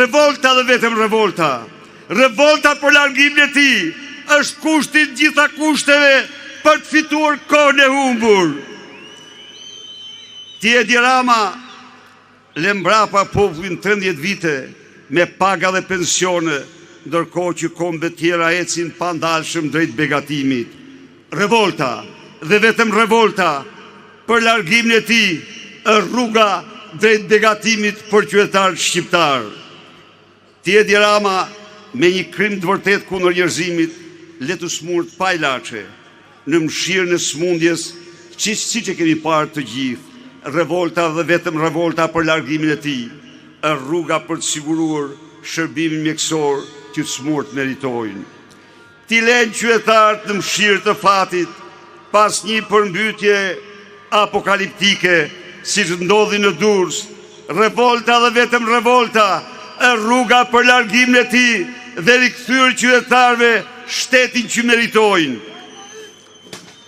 Revolta dhe vetëm revolta. Revolta për largimin e tij është kushti i gjitha kushteve për të fituar kohën e humbur. Ti Edi Rama lë mbrapa popullin 13 vite me paga dhe pensione, ndërkohë që kombet tjera ecin pandalshëm drejt begatimit. Revolta dhe vetëm revolta për largimin e tij është rruga drejt begatimit për qytetarët shqiptar. Ti Edi Rama me një krim të vërtet kundër njerëzimit le të smurt pa ilaçe në mshirën e smundjes, siç e kemi parë të gjithë. Revolta dhe vetëm revolta për largimin e tij është rruga për të siguruar shërbimin mjekësor që të smurt meritojnë. Ti lën qytetarët në mshirë të fatit pas një përmbytje apokaliptike siç ndodhi në Durrës. Revolta dhe vetëm revolta është rruga për largimin e tij dhe rikthyer qytetarëve shtetin që meritojnë.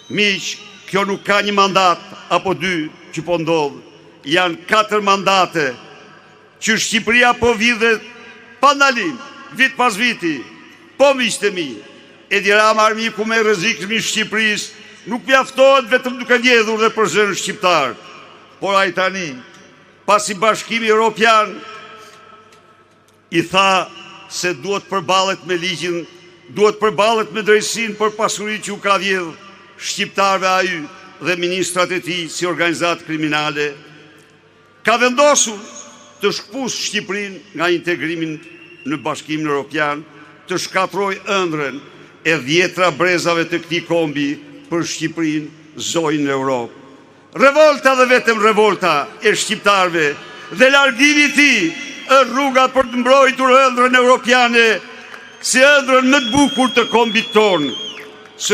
Miq, kjo nuk ka një mandat apo dy që po ndodh. Janë 4 mandate që Shqipëria po vidhet pa ndalim, vit pas viti. Po miqtë e mi, Edi Rama armiku më i rrezikshëm i Shqipërisë nuk mjaftohet vetëm duke vjedhur dhe për zërin shqiptar, por ai tani, pasi Bashkimi Evropian i tha se duhet përballet me ligjin, duhet përballet me drejtsinë për pasurinë që u ka vjedhur shqiptarëve ai dhe ministrat e tij si organizatë kriminale, ka vendosur të shkpusë Shqipërinë nga integrimin në Bashkimin Evropian, të shkatrojë ëndrrën e 10 brezave të këtij kombi për Shqipërinë zojnë në Europë. Revolta dhe vetëm revolta e shqiptarëve dhe largimi i tij është rruga për të mbrojtur ëndrrën evropiane si ëndrrën më të bukur të kombit tonë.